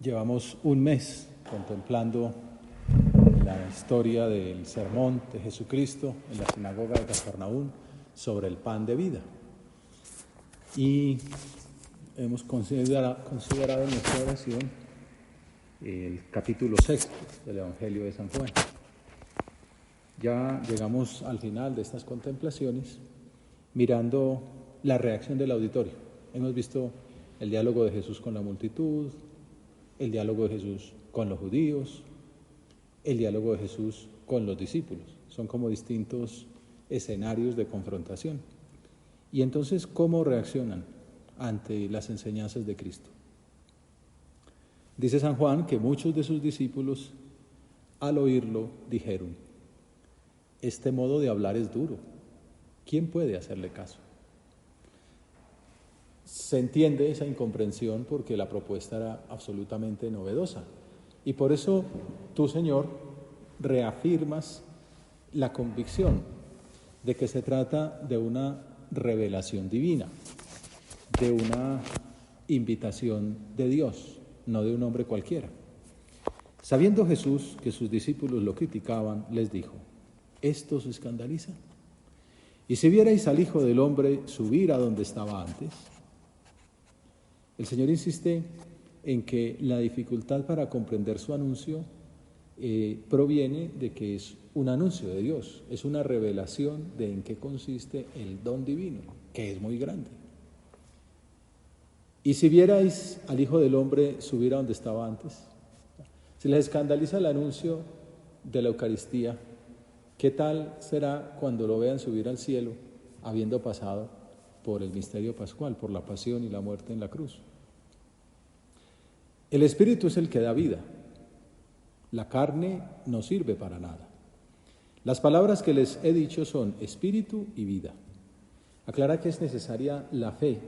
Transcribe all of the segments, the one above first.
Llevamos un mes contemplando la historia del sermón de Jesucristo en la sinagoga de Cafarnaúm sobre el pan de vida. Y hemos considerado en nuestra oración el capítulo 6 del Evangelio de San Juan. Ya llegamos al final de estas contemplaciones mirando la reacción del auditorio. Hemos visto el diálogo de Jesús con la multitud, el diálogo de Jesús con los judíos, el diálogo de Jesús con los discípulos. Son como distintos escenarios de confrontación. Y entonces, ¿cómo reaccionan ante las enseñanzas de Cristo? Dice San Juan que muchos de sus discípulos, al oírlo, dijeron: este modo de hablar es duro. ¿Quién puede hacerle caso? Se entiende esa incomprensión porque la propuesta era absolutamente novedosa. Y por eso tú, Señor, reafirmas la convicción de que se trata de una revelación divina, de una invitación de Dios, no de un hombre cualquiera. Sabiendo Jesús que sus discípulos lo criticaban, les dijo: ¿esto os escandaliza? Y si vierais al Hijo del Hombre subir a donde estaba antes. El Señor insiste en que la dificultad para comprender su anuncio proviene de que es un anuncio de Dios, es una revelación de en qué consiste el don divino, que es muy grande. Y si vierais al Hijo del Hombre subir a donde estaba antes, si les escandaliza el anuncio de la Eucaristía, ¿qué tal será cuando lo vean subir al cielo, habiendo pasado por el misterio pascual, por la pasión y la muerte en la cruz? El Espíritu es el que da vida. La carne no sirve para nada. Las palabras que les he dicho son espíritu y vida. Aclara que es necesaria la fe,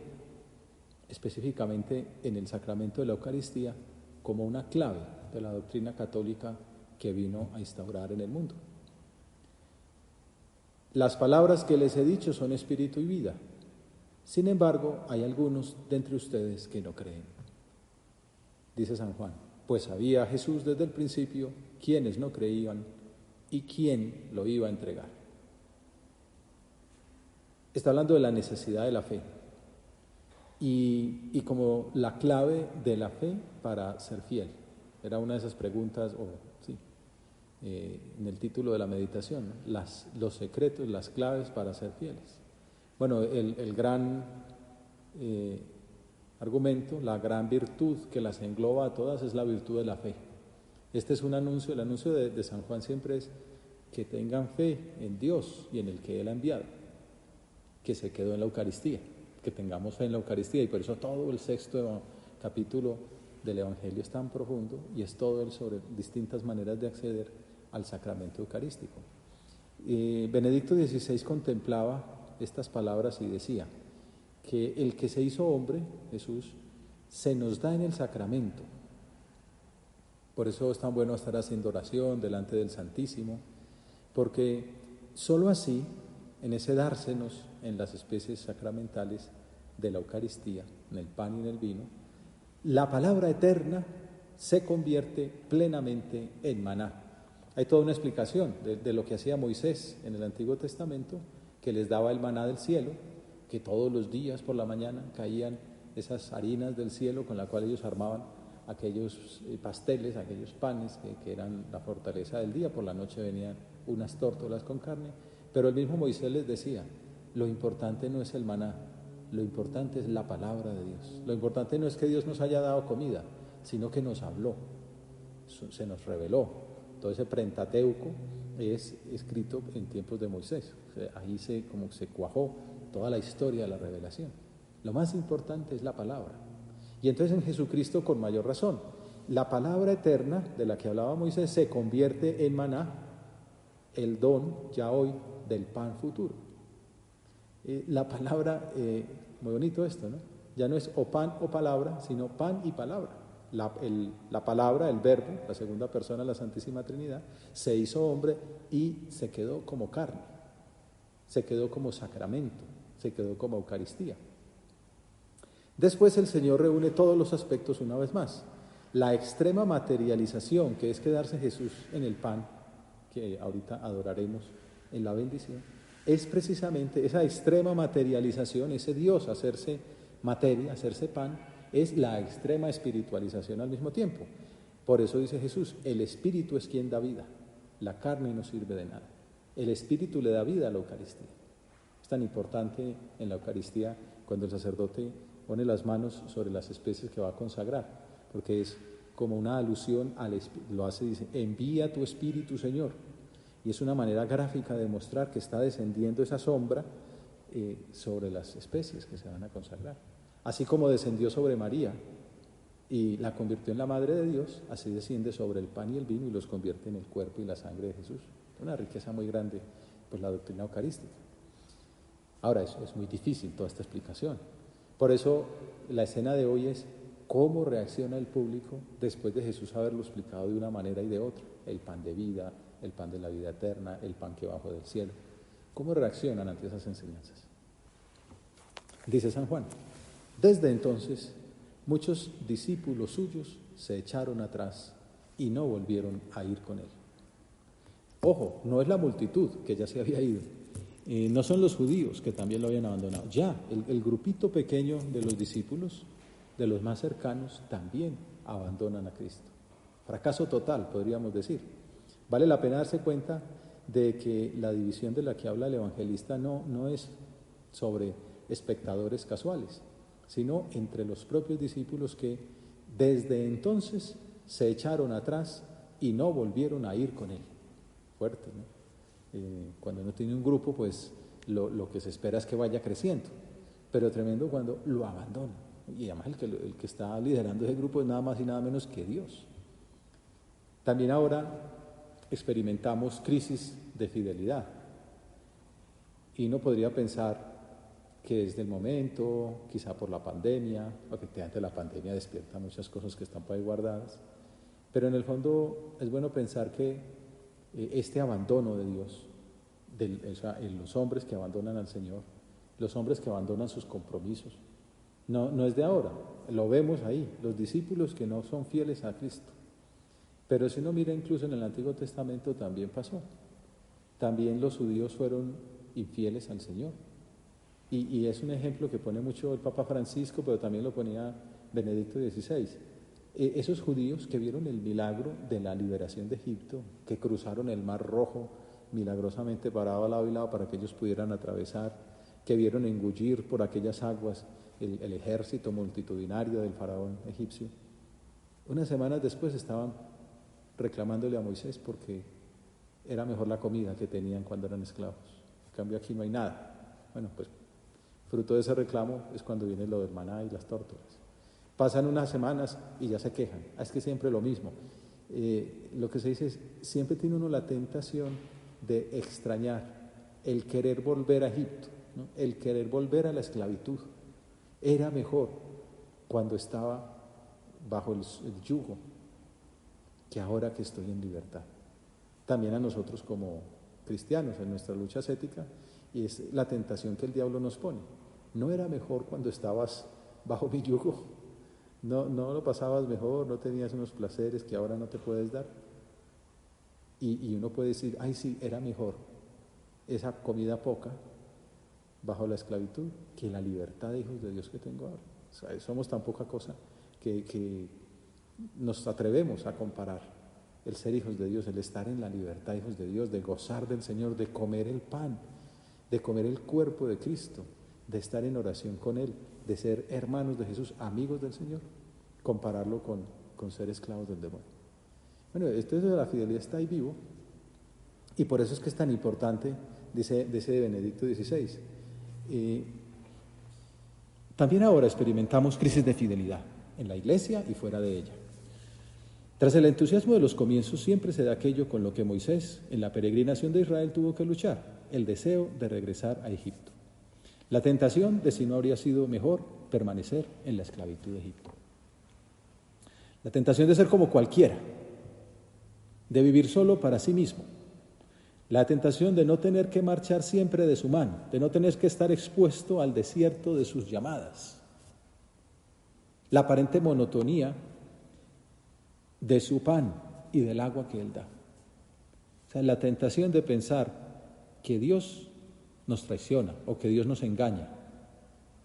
específicamente en el sacramento de la Eucaristía, como una clave de la doctrina católica que vino a instaurar en el mundo. Las palabras que les he dicho son espíritu y vida. Sin embargo, hay algunos de entre ustedes que no creen. Dice San Juan: pues sabía Jesús desde el principio quiénes no creían y quién lo iba a entregar. Está hablando de la necesidad de la fe y como la clave de la fe para ser fiel. Era una de esas preguntas, en el título de la meditación, ¿no? Los secretos, las claves para ser fieles. Bueno, el gran argumento, la gran virtud que las engloba a todas es la virtud de la fe. Este es un anuncio, el anuncio de San Juan siempre es que tengan fe en Dios y en el que Él ha enviado, que se quedó en la Eucaristía, que tengamos fe en la Eucaristía, y por eso todo el 6º capítulo del Evangelio es tan profundo y es todo sobre distintas maneras de acceder al sacramento eucarístico. Benedicto XVI contemplaba estas palabras y decía que el que se hizo hombre, Jesús, se nos da en el sacramento. Por eso es tan bueno estar haciendo oración delante del Santísimo, porque sólo así, en ese dársenos en las especies sacramentales de la Eucaristía, en el pan y en el vino, la palabra eterna se convierte plenamente en maná. Hay toda una explicación de lo que hacía Moisés en el Antiguo Testamento, que les daba el maná del cielo, que todos los días por la mañana caían esas harinas del cielo con la cual ellos armaban aquellos pasteles, aquellos panes que eran la fortaleza del día. Por la noche venían unas tórtolas con carne, pero el mismo Moisés les decía: lo importante no es el maná, lo importante es la palabra de Dios. Lo importante no es que Dios nos haya dado comida, sino que nos habló, se nos reveló. Todo ese Pentateuco es escrito en tiempos de Moisés. O sea, ahí se cuajó toda la historia de la revelación. Lo más importante es la palabra. Y entonces en Jesucristo, con mayor razón, la palabra eterna de la que hablaba Moisés se convierte en maná, el don ya hoy del pan futuro. La palabra, muy bonito esto, ¿no? Ya no es o pan o palabra, sino pan y palabra. La palabra, el verbo, la segunda persona de la Santísima Trinidad, se hizo hombre y se quedó como carne, se quedó como sacramento, se quedó como Eucaristía. Después el Señor reúne todos los aspectos una vez más. La extrema materialización, que es quedarse Jesús en el pan, que ahorita adoraremos en la bendición, es precisamente esa extrema materialización, ese Dios hacerse materia, hacerse pan, es la extrema espiritualización al mismo tiempo. Por eso dice Jesús, el Espíritu es quien da vida, la carne no sirve de nada. El Espíritu le da vida a la Eucaristía. Es tan importante en la Eucaristía cuando el sacerdote pone las manos sobre las especies que va a consagrar, porque es como una alusión al Espíritu, lo hace, dice, envía tu Espíritu, Señor. Y es una manera gráfica de mostrar que está descendiendo esa sombra sobre las especies que se van a consagrar. Así como descendió sobre María y la convirtió en la Madre de Dios, así desciende sobre el pan y el vino y los convierte en el cuerpo y la sangre de Jesús. Una riqueza muy grande, pues, la doctrina eucarística. Ahora, eso es muy difícil, toda esta explicación. Por eso, la escena de hoy es cómo reacciona el público después de Jesús haberlo explicado de una manera y de otra. El pan de vida, el pan de la vida eterna, el pan que bajó del cielo. ¿Cómo reaccionan ante esas enseñanzas? Dice San Juan, desde entonces muchos discípulos suyos se echaron atrás y no volvieron a ir con él. Ojo, no es la multitud que ya se había ido, no son los judíos que también lo habían abandonado. Ya, el grupito pequeño de los discípulos, de los más cercanos, también abandonan a Cristo. Fracaso total, podríamos decir. Vale la pena darse cuenta de que la división de la que habla el evangelista no es sobre espectadores casuales, sino entre los propios discípulos que desde entonces se echaron atrás y no volvieron a ir con él. Fuerte, ¿no? Cuando uno tiene un grupo, pues lo que se espera es que vaya creciendo, pero tremendo cuando lo abandona. Y además el que está liderando ese grupo es nada más y nada menos que Dios. También ahora experimentamos crisis de fidelidad y uno podría pensar que desde el momento, quizá por la pandemia, efectivamente la pandemia despierta muchas cosas que están por ahí guardadas, pero en el fondo es bueno pensar que este abandono de Dios, los hombres que abandonan al Señor, los hombres que abandonan sus compromisos, no es de ahora, lo vemos ahí, los discípulos que no son fieles a Cristo. Pero si uno mira incluso en el Antiguo Testamento también pasó. También los judíos fueron infieles al Señor. Y es un ejemplo que pone mucho el Papa Francisco, pero también lo ponía Benedicto XVI. Esos judíos que vieron el milagro de la liberación de Egipto, que cruzaron el Mar Rojo milagrosamente parado a lado y lado para que ellos pudieran atravesar, que vieron engullir por aquellas aguas el ejército multitudinario del faraón egipcio, unas semanas después estaban reclamándole a Moisés porque era mejor la comida que tenían cuando eran esclavos. En cambio aquí no hay nada. Bueno, pues fruto de ese reclamo es cuando viene lo del maná y las tórtolas. Pasan unas semanas y ya se quejan. Es que siempre lo mismo. Lo que se dice es, siempre tiene uno la tentación de extrañar, el querer volver a Egipto, ¿no? El querer volver a la esclavitud. Era mejor cuando estaba bajo el yugo que ahora que estoy en libertad. También a nosotros como cristianos en nuestra lucha ascética, y es la tentación que el diablo nos pone. ¿No era mejor cuando estabas bajo mi yugo? ¿No lo pasabas mejor? ¿No tenías unos placeres que ahora no te puedes dar? Y uno puede decir, ay sí, era mejor esa comida poca bajo la esclavitud que la libertad de hijos de Dios que tengo ahora. O sea, somos tan poca cosa que nos atrevemos a comparar el ser hijos de Dios, el estar en la libertad, hijos de Dios, de gozar del Señor, de comer el pan, de comer el cuerpo de Cristo, de estar en oración con Él, de ser hermanos de Jesús, amigos del Señor, compararlo con ser esclavos del demonio. Bueno, esto de la fidelidad está ahí vivo, y por eso es que es tan importante, dice Benedicto XVI. También ahora experimentamos crisis de fidelidad en la Iglesia y fuera de ella. Tras el entusiasmo de los comienzos siempre se da aquello con lo que Moisés en la peregrinación de Israel tuvo que luchar, el deseo de regresar a Egipto. La tentación de si no habría sido mejor permanecer en la esclavitud de Egipto. La tentación de ser como cualquiera, de vivir solo para sí mismo. La tentación de no tener que marchar siempre de su mano, de no tener que estar expuesto al desierto de sus llamadas. La aparente monotonía de su pan y del agua que Él da. O sea, la tentación de pensar que Dios nos traiciona o que Dios nos engaña.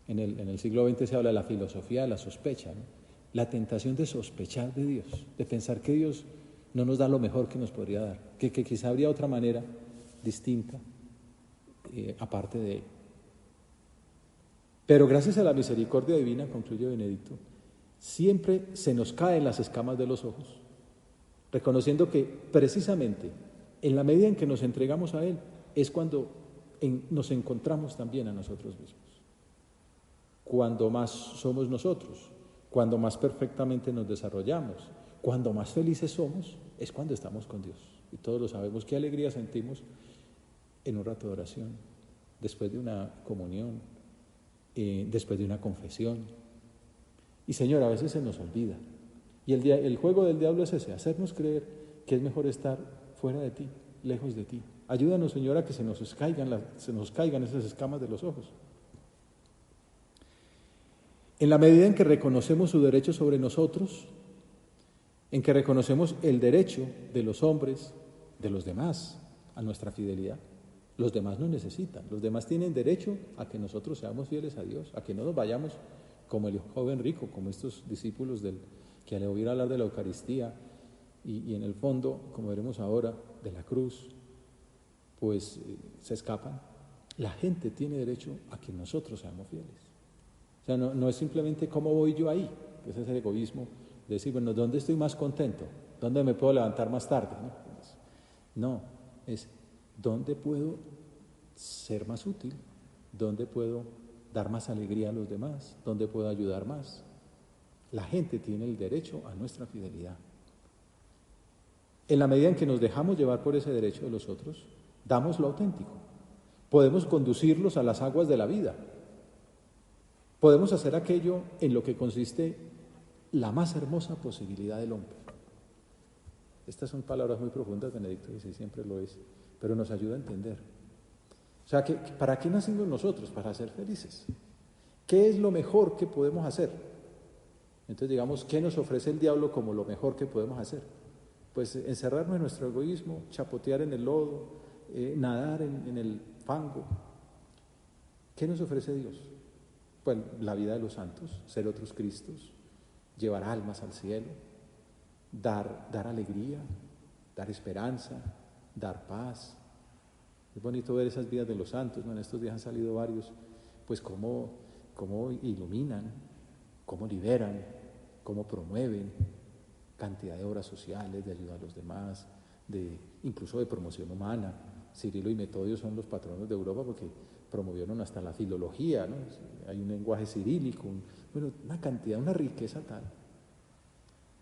En el siglo XX se habla de la filosofía de la sospecha, ¿no? La tentación de sospechar de Dios, de pensar que Dios no nos da lo mejor que nos podría dar, que quizá habría otra manera distinta, aparte de Él. Pero gracias a la misericordia divina, concluye Benedicto, siempre se nos caen las escamas de los ojos, reconociendo que precisamente en la medida en que nos entregamos a Él es cuando nos encontramos también a nosotros mismos. Cuando más somos nosotros, cuando más perfectamente nos desarrollamos, cuando más felices somos, es cuando estamos con Dios. Y todos lo sabemos, qué alegría sentimos en un rato de oración, después de una comunión, después de una confesión. Y Señor, a veces se nos olvida. Y el juego del diablo es ese, hacernos creer que es mejor estar fuera de ti, lejos de ti. Ayúdanos, Señor, a que se nos caigan esas escamas de los ojos. En la medida en que reconocemos su derecho sobre nosotros, en que reconocemos el derecho de los hombres, de los demás, a nuestra fidelidad, los demás nos necesitan, los demás tienen derecho a que nosotros seamos fieles a Dios, a que no nos vayamos como el joven rico, como estos discípulos que al oír hablar de la Eucaristía y en el fondo, como veremos ahora, de la cruz, pues se escapan. La gente tiene derecho a que nosotros seamos fieles. O sea, no es simplemente cómo voy yo ahí, que ese es el egoísmo, de decir, bueno, ¿dónde estoy más contento? ¿Dónde me puedo levantar más tarde? No, es ¿dónde puedo ser más útil? ¿Dónde puedo dar más alegría a los demás? ¿Dónde puedo ayudar más? La gente tiene el derecho a nuestra fidelidad. En la medida en que nos dejamos llevar por ese derecho de los otros, damos lo auténtico. Podemos conducirlos a las aguas de la vida. Podemos hacer aquello en lo que consiste la más hermosa posibilidad del hombre. Estas son palabras muy profundas, Benedicto XVI siempre lo es, pero nos ayuda a entender. O sea, ¿para qué nacimos nosotros? Para ser felices. ¿Qué es lo mejor que podemos hacer? Entonces, digamos, ¿qué nos ofrece el diablo como lo mejor que podemos hacer? Pues encerrarnos en nuestro egoísmo, chapotear en el lodo, nadar en el fango. ¿Qué nos ofrece Dios? Pues la vida de los santos, ser otros Cristos, llevar almas al cielo, dar alegría, dar esperanza, dar paz. Es bonito ver esas vidas de los santos, ¿no? En estos días han salido varios, pues cómo iluminan, cómo liberan, cómo promueven cantidad de obras sociales, de ayuda a los demás, incluso de promoción humana. Cirilo y Metodio son los patronos de Europa porque promovieron hasta la filología, ¿no? Hay un lenguaje cirílico, una cantidad, una riqueza tal.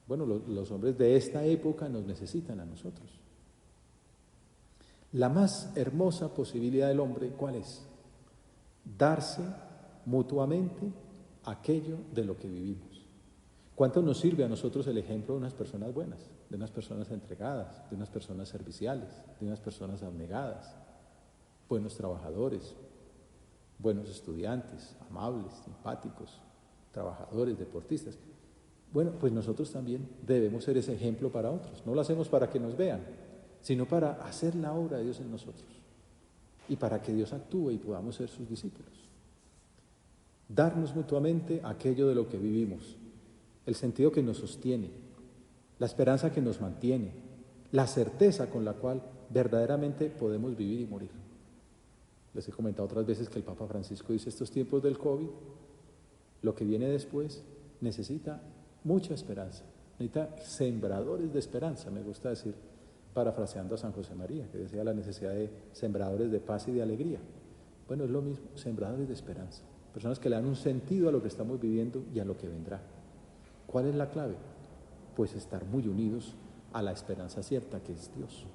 Bueno, los hombres de esta época nos necesitan a nosotros. La más hermosa posibilidad del hombre, ¿cuál es? Darse mutuamente aquello de lo que vivimos. ¿Cuánto nos sirve a nosotros el ejemplo de unas personas buenas, de unas personas entregadas, de unas personas serviciales, de unas personas abnegadas, buenos trabajadores, buenos estudiantes, amables, simpáticos, trabajadores, deportistas? Bueno, pues nosotros también debemos ser ese ejemplo para otros. No lo hacemos para que nos vean, sino para hacer la obra de Dios en nosotros y para que Dios actúe y podamos ser sus discípulos. Darnos mutuamente aquello de lo que vivimos, el sentido que nos sostiene, la esperanza que nos mantiene, la certeza con la cual verdaderamente podemos vivir y morir. Les he comentado otras veces que el Papa Francisco dice: estos tiempos del COVID, lo que viene después necesita mucha esperanza, necesita sembradores de esperanza, me gusta decir, parafraseando a San José María, que decía la necesidad de sembradores de paz y de alegría. Bueno, es lo mismo, sembradores de esperanza, personas que le dan un sentido a lo que estamos viviendo y a lo que vendrá. ¿Cuál es la clave? Pues estar muy unidos a la esperanza cierta que es Dios.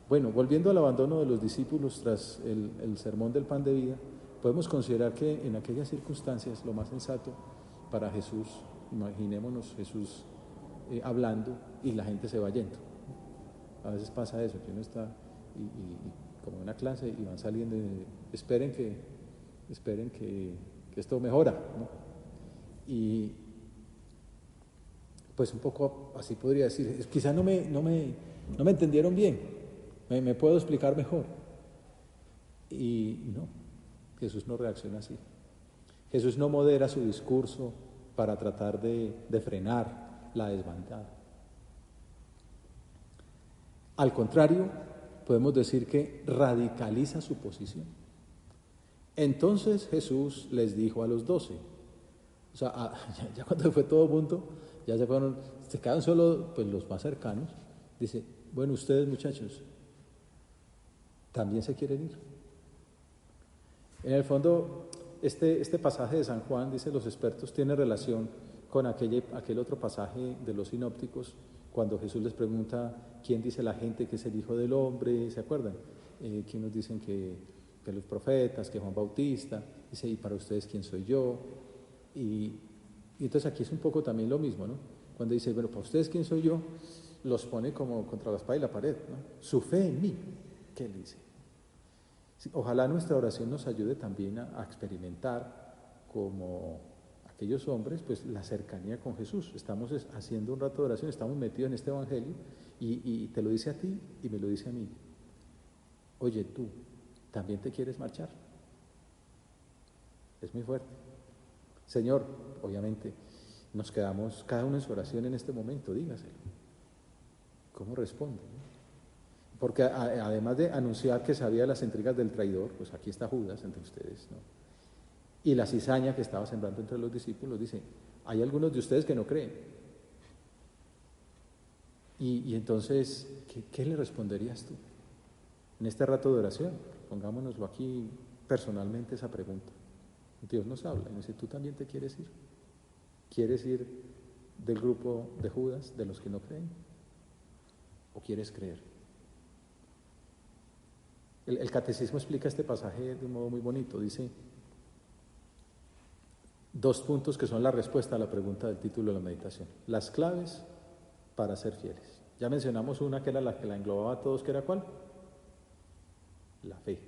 Bueno, volviendo al abandono de los discípulos tras el sermón del pan de vida, podemos considerar que en aquellas circunstancias lo más sensato para Jesús, imaginémonos Jesús hablando y la gente se va yendo. A veces pasa eso, que uno está como en una clase y van saliendo y esperen que esto mejora, ¿no? Y pues un poco así podría decir, quizá no me entendieron bien, me puedo explicar mejor. Y no, Jesús no reacciona así. Jesús no modera su discurso para tratar de frenar la desbandada. Al contrario, podemos decir que radicaliza su posición. Entonces Jesús les dijo a los 12, o sea, ya cuando fue todo punto, ya se quedaron solo pues, los más cercanos, dice, bueno, ustedes muchachos, ¿también se quieren ir? En el fondo, este pasaje de San Juan, dicen los expertos, tiene relación con aquel otro pasaje de los sinópticos, cuando Jesús les pregunta, ¿quién dice la gente que es el Hijo del Hombre? ¿Se acuerdan? Que unos dicen que los profetas, que Juan Bautista, dice, ¿y para ustedes quién soy yo? Y entonces aquí es un poco también lo mismo, ¿no? Cuando dice, bueno, ¿para ustedes quién soy yo? Los pone como contra la espada y la pared, ¿no? Su fe en mí, ¿qué le dice? Sí, ojalá nuestra oración nos ayude también a experimentar como aquellos hombres, pues la cercanía con Jesús. Estamos haciendo un rato de oración, estamos metidos en este evangelio y te lo dice a ti y me lo dice a mí. Oye, tú, ¿también te quieres marchar? Es muy fuerte. Señor, obviamente, nos quedamos cada uno en su oración en este momento, dígaselo. ¿Cómo responde? Porque además de anunciar que sabía las intrigas del traidor, pues aquí está Judas entre ustedes, ¿no? Y la cizaña que estaba sembrando entre los discípulos, dice, hay algunos de ustedes que no creen. Y entonces, ¿qué le responderías tú? En este rato de oración, pongámonoslo aquí personalmente esa pregunta. Dios nos habla y nos dice, ¿tú también te quieres ir? ¿Quieres ir del grupo de Judas, de los que no creen? ¿O quieres creer? El catecismo explica este pasaje de un modo muy bonito. Dice 2 puntos que son la respuesta a la pregunta del título de la meditación. Las claves para ser fieles. Ya mencionamos una que era la que la englobaba a todos, que era ¿cuál? La fe.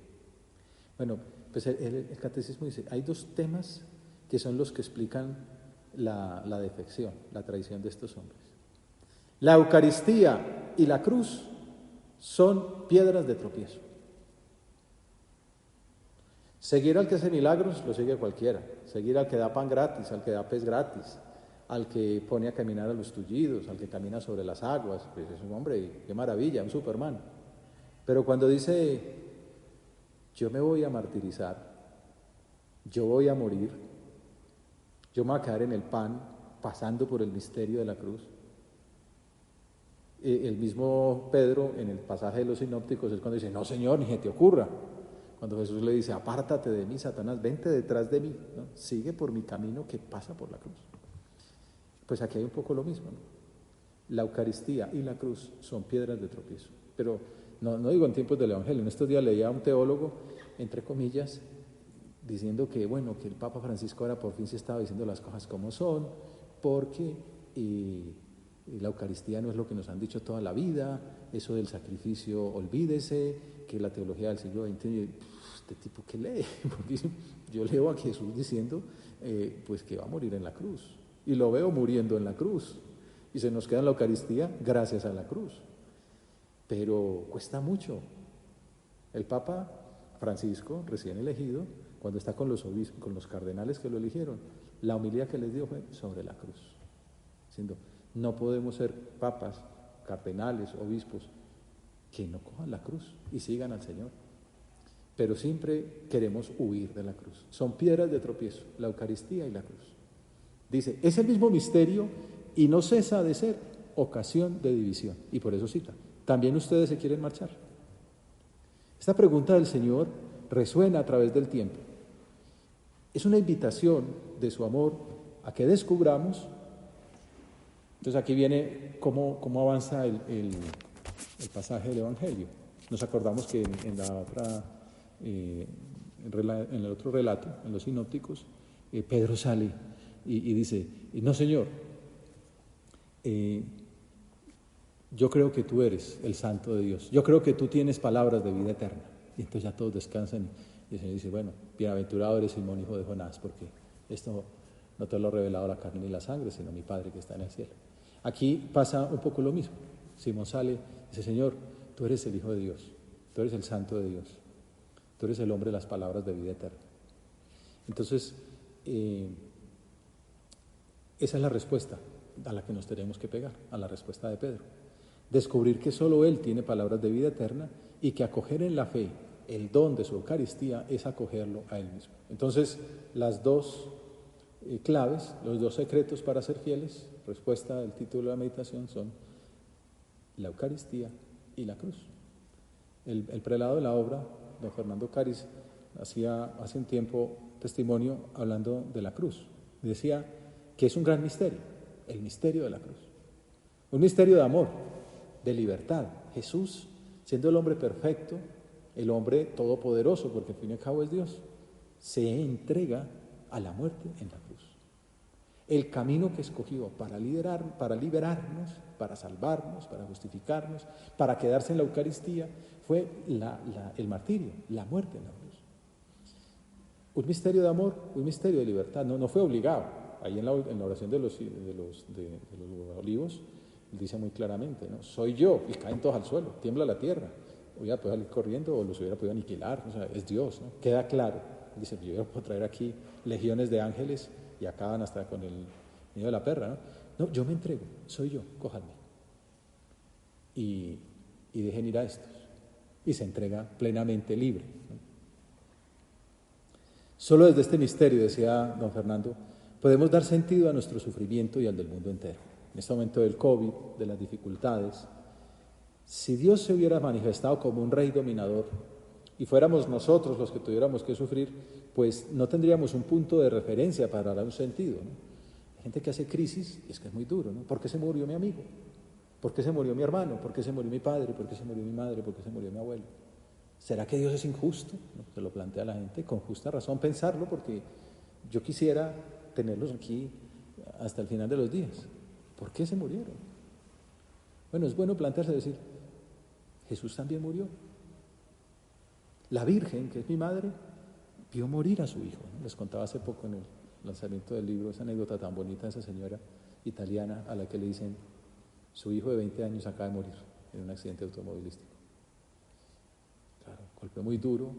Bueno, pues el catecismo dice, hay 2 temas que son los que explican la defección, la traición de estos hombres. La Eucaristía y la cruz son piedras de tropiezo. Seguir al que hace milagros lo sigue cualquiera. Seguir al que da pan gratis, al que da pez gratis, al que pone a caminar a los tullidos, al que camina sobre las aguas, pues es un hombre, qué maravilla, un Superman. Pero cuando dice, yo me voy a martirizar, yo voy a morir, yo me voy a quedar en el pan, pasando por el misterio de la cruz. El mismo Pedro, en el pasaje de los sinópticos, es cuando dice, no Señor, ni se te ocurra. Cuando Jesús le dice, apártate de mí, Satanás, vente detrás de mí, ¿no? Sigue por mi camino que pasa por la cruz. Pues aquí hay un poco lo mismo, ¿no? La Eucaristía y la cruz son piedras de tropiezo. Pero no digo en tiempos del Evangelio, en estos días leía a un teólogo, entre comillas, diciendo que, bueno, que el Papa Francisco ahora por fin se estaba diciendo las cosas como son, porque la Eucaristía no es lo que nos han dicho toda la vida, eso del sacrificio, olvídese, que la teología del siglo XX, este tipo que lee, porque yo leo a Jesús diciendo pues que va a morir en la cruz, y lo veo muriendo en la cruz, y se nos queda en la Eucaristía gracias a la cruz, pero cuesta mucho. El Papa Francisco, recién elegido, cuando está con los obispos, con los cardenales que lo eligieron, la homilía que les dio fue sobre la cruz, diciendo, no podemos ser papas, cardenales, obispos, que no cojan la cruz y sigan al Señor. Pero siempre queremos huir de la cruz. Son piedras de tropiezo, la Eucaristía y la cruz. Dice, es el mismo misterio y no cesa de ser ocasión de división. Y por eso cita, ¿también ustedes se quieren marchar? Esta pregunta del Señor resuena a través del tiempo. Es una invitación de su amor a que descubramos. Entonces aquí viene cómo avanza el pasaje del Evangelio. Nos acordamos que en el otro relato, en los sinópticos, Pedro sale y dice, no Señor, yo creo que tú eres el Santo de Dios, yo creo que tú tienes palabras de vida eterna. Y entonces ya todos descansan y el Señor dice, bueno, bienaventurado eres Simón, hijo de Jonás, porque esto no te lo ha revelado la carne ni la sangre, sino mi Padre que está en el cielo. Aquí pasa un poco lo mismo. Simón sale y dice, Señor, tú eres el Hijo de Dios, tú eres el Santo de Dios, tú eres el hombre de las palabras de vida eterna. Entonces, esa es la respuesta a la que nos tenemos que pegar, a la respuesta de Pedro. Descubrir que solo Él tiene palabras de vida eterna y que acoger en la fe el don de su Eucaristía es acogerlo a Él mismo. Entonces, las dos claves, los dos secretos para ser fieles, respuesta del título de la meditación, son la Eucaristía y la cruz. El prelado de la obra, don Fernando Cáriz, hacía hace un tiempo testimonio hablando de la cruz. Decía que es un gran misterio, el misterio de la cruz. Un misterio de amor, de libertad. Jesús, siendo el hombre perfecto, el hombre todopoderoso, porque al fin y al cabo es Dios, se entrega a la muerte en la cruz. El camino que escogió para liberarnos, para salvarnos, para justificarnos, para quedarse en la Eucaristía, fue el martirio, la muerte en la cruz. Un misterio de amor, un misterio de libertad, no fue obligado. Ahí en la oración de los olivos, él dice muy claramente, ¿no? Soy yo, y caen todos al suelo, tiembla la tierra. Hubiera podido salir corriendo o los hubiera podido aniquilar, o sea, es Dios, ¿no? Queda claro. Dice, yo puedo traer aquí legiones de ángeles y acaban hasta con el nido de la perra, ¿no? No, yo me entrego, soy yo, cójanme. Y dejen ir a estos. Y se entrega plenamente libre, ¿no? Solo desde este misterio, decía don Fernando, podemos dar sentido a nuestro sufrimiento y al del mundo entero. En este momento del COVID, de las dificultades, si Dios se hubiera manifestado como un rey dominador y fuéramos nosotros los que tuviéramos que sufrir, pues no tendríamos un punto de referencia para dar un sentido, ¿no? Hay gente que hace crisis y es que es muy duro, ¿no? ¿Por qué se murió mi amigo? ¿Por qué se murió mi hermano? ¿Por qué se murió mi padre? ¿Por qué se murió mi madre? ¿Por qué se murió mi abuelo? ¿Será que Dios es injusto? ¿No? Se lo plantea la gente, con justa razón pensarlo, porque yo quisiera tenerlos aquí hasta el final de los días. ¿Por qué se murieron? Bueno, es bueno plantearse y decir, Jesús también murió. La Virgen, que es mi madre, vio morir a su hijo, ¿no? Les contaba hace poco en el lanzamiento del libro esa anécdota tan bonita de esa señora italiana a la que le dicen, su hijo de 20 años acaba de morir en un accidente automovilístico. Claro, golpe muy duro,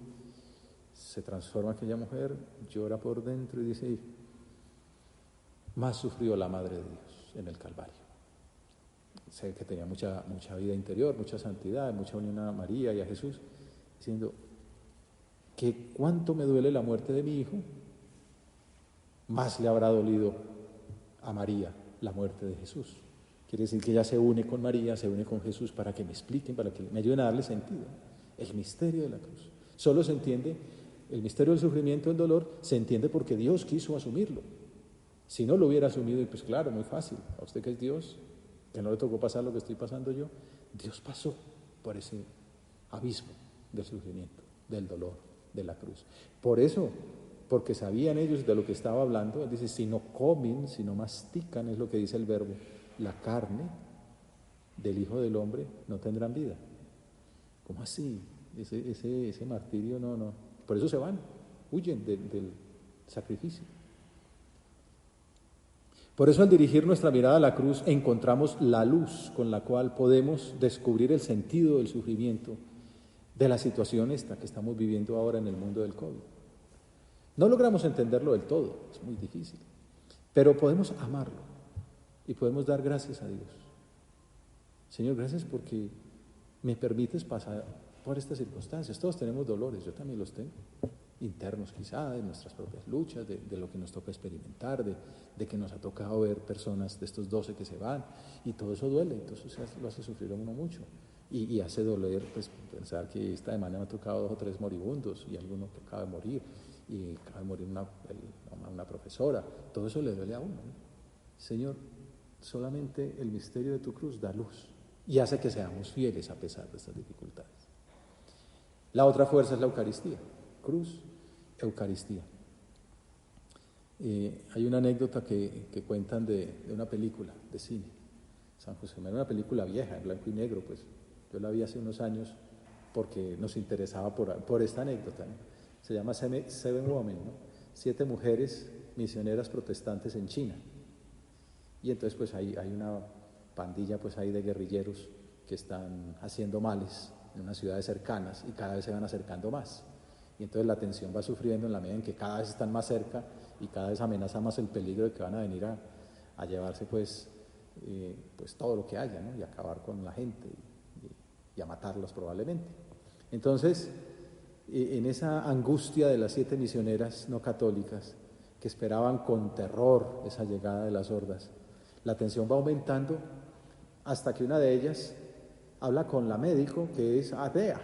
se transforma aquella mujer, llora por dentro y dice, más sufrió la Madre de Dios en el Calvario. Sé que tenía mucha vida interior, mucha santidad, mucha unión a María y a Jesús, diciendo que cuánto me duele la muerte de mi hijo, más le habrá dolido a María la muerte de Jesús. Quiere decir que ella se une con María, se une con Jesús para que me expliquen, para que me ayuden a darle sentido. El misterio de la cruz. Solo se entiende, el misterio del sufrimiento, del dolor, se entiende porque Dios quiso asumirlo. Si no lo hubiera asumido, y pues claro, muy fácil, a usted que es Dios, que no le tocó pasar lo que estoy pasando yo, Dios pasó por ese abismo del sufrimiento, del dolor, de la cruz. Por eso, porque sabían ellos de lo que estaba hablando, él dice, si no comen, si no mastican, es lo que dice el verbo, la carne del Hijo del Hombre, no tendrán vida. ¿Cómo así? Ese martirio no. Por eso se van, huyen del sacrificio. Por eso al dirigir nuestra mirada a la cruz encontramos la luz con la cual podemos descubrir el sentido del sufrimiento de la situación esta que estamos viviendo ahora en el mundo del COVID. No logramos entenderlo del todo, es muy difícil, pero podemos amarlo y podemos dar gracias a Dios. Señor, gracias porque me permites pasar por estas circunstancias. Todos tenemos dolores, yo también los tengo, internos quizá, de nuestras propias luchas, de lo que nos toca experimentar, de que nos ha tocado ver personas de estos 12 que se van, y todo eso duele, entonces lo hace sufrir a uno mucho, y hace doler pues pensar que esta semana me ha tocado 2 o 3 moribundos, y alguno que acaba de morir, y acaba de morir una profesora, todo eso le duele a uno, ¿no? Señor, solamente el misterio de tu cruz da luz, y hace que seamos fieles a pesar de estas dificultades. La otra fuerza es la Eucaristía. Cruz, Eucaristía. Hay una anécdota que cuentan de una película de cine, San José María, una película vieja, en blanco y negro, pues yo la vi hace unos años porque nos interesaba por esta anécdota, ¿no? Se llama Seven Women, ¿no? 7 mujeres misioneras protestantes en China. Y entonces pues hay pandilla pues ahí de guerrilleros que están haciendo males en unas ciudades cercanas y cada vez se van acercando más. Y entonces la tensión va sufriendo en la medida en que cada vez están más cerca y cada vez amenaza más el peligro de que van a venir a llevarse pues todo lo que haya, ¿no? Y acabar con la gente y a matarlos probablemente. Entonces, en esa angustia de las 7 misioneras no católicas que esperaban con terror esa llegada de las hordas, la tensión va aumentando hasta que una de ellas habla con la médico, que es atea,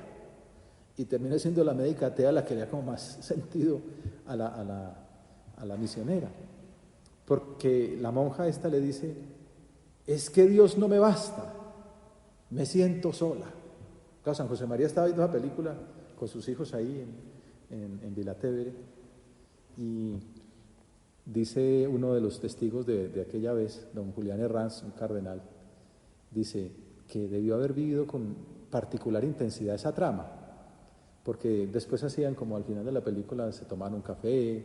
y termina siendo la médica atea la que le da como más sentido a la misionera, porque la monja esta le dice: es que Dios no me basta, me siento sola. Claro, San José María estaba viendo esa película con sus hijos ahí en Vilatevere, y dice uno de los testigos de aquella vez, don Julián Herranz, un cardenal, dice que debió haber vivido con particular intensidad esa trama, porque después hacían como al final de la película, se tomaban un café,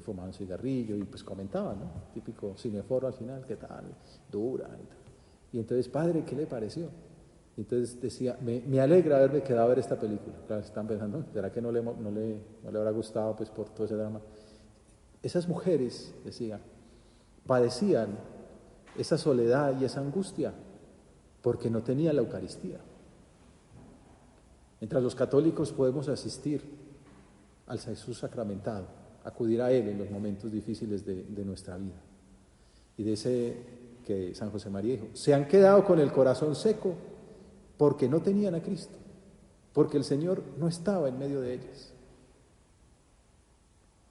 fumaban un cigarrillo y pues comentaban, ¿no? Típico cineforo al final, ¿qué tal? Dura y tal. Y entonces, padre, ¿qué le pareció? Y entonces decía, me alegra haberme quedado a ver esta película. Claro, están pensando, ¿será que no le habrá gustado pues por todo ese drama? Esas mujeres, decía, padecían esa soledad y esa angustia porque no tenían la Eucaristía. Mientras los católicos podemos asistir al Jesús sacramentado, acudir a Él en los momentos difíciles de nuestra vida. Y dice que San José María dijo, se han quedado con el corazón seco porque no tenían a Cristo, porque el Señor no estaba en medio de ellas.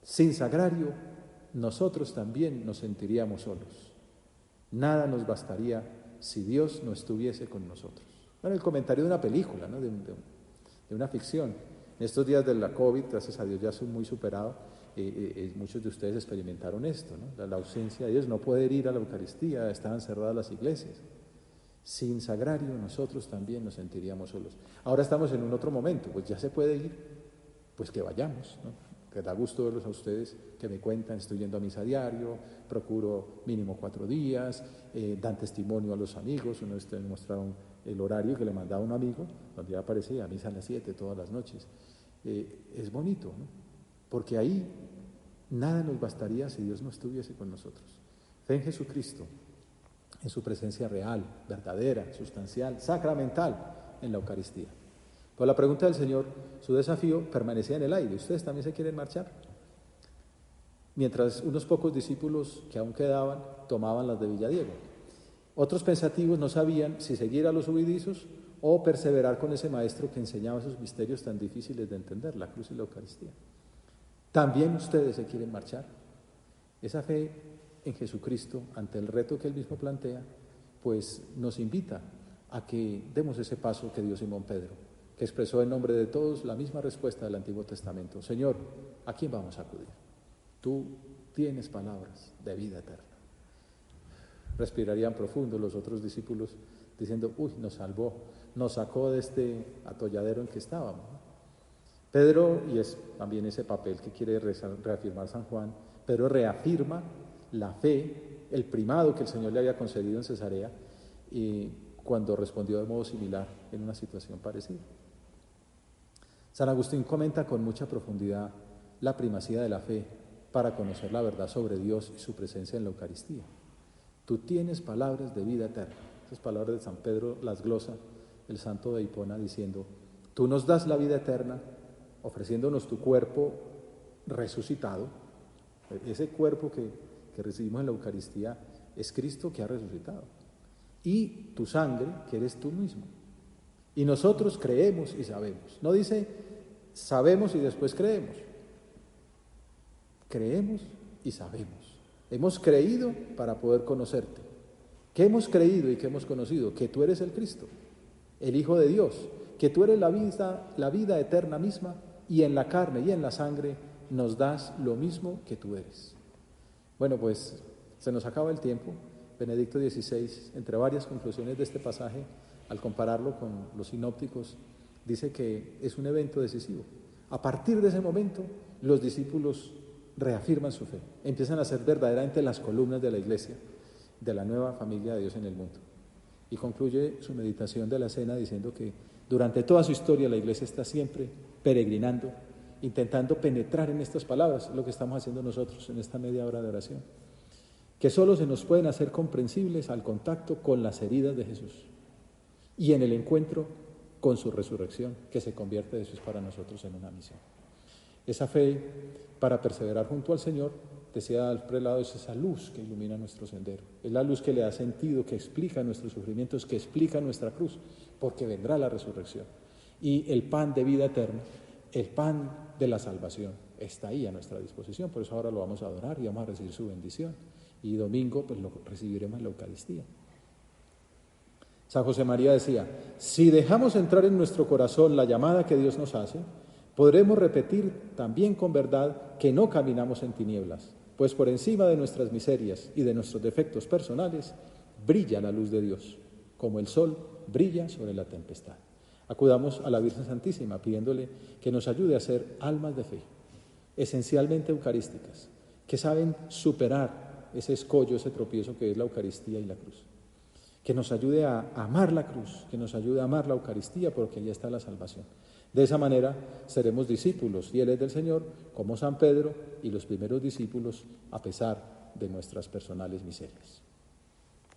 Sin sagrario, nosotros también nos sentiríamos solos. Nada nos bastaría si Dios no estuviese con nosotros. Bueno, el comentario de una película, ¿no? de una ficción. En estos días de la COVID, gracias a Dios ya son muy superados, muchos de ustedes experimentaron esto, ¿no? La ausencia de Dios, no poder ir a la Eucaristía, estaban cerradas las iglesias. Sin sagrario nosotros también nos sentiríamos solos. Ahora estamos en un otro momento, pues ya se puede ir, pues que vayamos, ¿no? Que da gusto verlos a ustedes, que me cuentan, estoy yendo a misa a diario, procuro mínimo 4 días, dan testimonio a los amigos. Una vez me mostraron el horario que le mandaba un amigo, donde ya aparecía misa a las 7 todas las noches. Es bonito, ¿no? Porque ahí nada nos bastaría si Dios no estuviese con nosotros. Fe en Jesucristo, en su presencia real, verdadera, sustancial, sacramental en la Eucaristía. Por la pregunta del Señor, su desafío permanecía en el aire. ¿Ustedes también se quieren marchar? Mientras unos pocos discípulos que aún quedaban tomaban las de Villadiego. Otros pensativos no sabían si seguir a los huidizos o perseverar con ese maestro que enseñaba esos misterios tan difíciles de entender, la cruz y la Eucaristía. ¿También ustedes se quieren marchar? Esa fe en Jesucristo, ante el reto que Él mismo plantea, pues nos invita a que demos ese paso que dio Simón Pedro, que expresó en nombre de todos la misma respuesta del Antiguo Testamento. Señor, ¿a quién vamos a acudir? Tú tienes palabras de vida eterna. Respirarían profundo los otros discípulos diciendo, nos salvó, nos sacó de este atolladero en que estábamos, ¿no? Pedro, y es también ese papel que quiere reafirmar San Juan, Pedro reafirma la fe, el primado que el Señor le había concedido en Cesarea, y cuando respondió de modo similar en una situación parecida. San Agustín comenta con mucha profundidad la primacía de la fe para conocer la verdad sobre Dios y su presencia en la Eucaristía. Tú tienes palabras de vida eterna. Esas palabras de San Pedro las glosa el santo de Hipona diciendo, tú nos das la vida eterna ofreciéndonos tu cuerpo resucitado. Ese cuerpo que recibimos en la Eucaristía es Cristo que ha resucitado. Y tu sangre, que eres tú mismo. Y nosotros creemos y sabemos. No dice sabemos y después creemos. Creemos y sabemos. Hemos creído para poder conocerte. ¿Qué hemos creído y qué hemos conocido? Que tú eres el Cristo, el Hijo de Dios, que tú eres la vida eterna misma, y en la carne y en la sangre nos das lo mismo que tú eres. Bueno, pues se nos acaba el tiempo. Benedicto XVI, entre varias conclusiones de este pasaje, al compararlo con los sinópticos, dice que es un evento decisivo. A partir de ese momento, los discípulos reafirman su fe, empiezan a ser verdaderamente las columnas de la Iglesia, de la nueva familia de Dios en el mundo. Y concluye su meditación de la cena diciendo que durante toda su historia la Iglesia está siempre peregrinando, intentando penetrar en estas palabras, lo que estamos haciendo nosotros en esta media hora de oración, que solo se nos pueden hacer comprensibles al contacto con las heridas de Jesús y en el encuentro con su resurrección, que se convierte después para nosotros en una misión. Esa fe para perseverar junto al Señor, decía el prelado, es esa luz que ilumina nuestro sendero, es la luz que le da sentido, que explica nuestros sufrimientos, que explica nuestra cruz, porque vendrá la resurrección. Y el pan de vida eterna, el pan de la salvación, está ahí a nuestra disposición, por eso ahora lo vamos a adorar y vamos a recibir su bendición. Y domingo pues lo recibiremos en la Eucaristía. San José María decía, si dejamos entrar en nuestro corazón la llamada que Dios nos hace, podremos repetir también con verdad que no caminamos en tinieblas, pues por encima de nuestras miserias y de nuestros defectos personales, brilla la luz de Dios, como el sol brilla sobre la tempestad. Acudamos a la Virgen Santísima pidiéndole que nos ayude a ser almas de fe, esencialmente eucarísticas, que saben superar ese escollo, ese tropiezo que es la Eucaristía y la cruz. Que nos ayude a amar la cruz, que nos ayude a amar la Eucaristía, porque allí está la salvación. De esa manera seremos discípulos fieles del Señor, como San Pedro y los primeros discípulos, a pesar de nuestras personales miserias.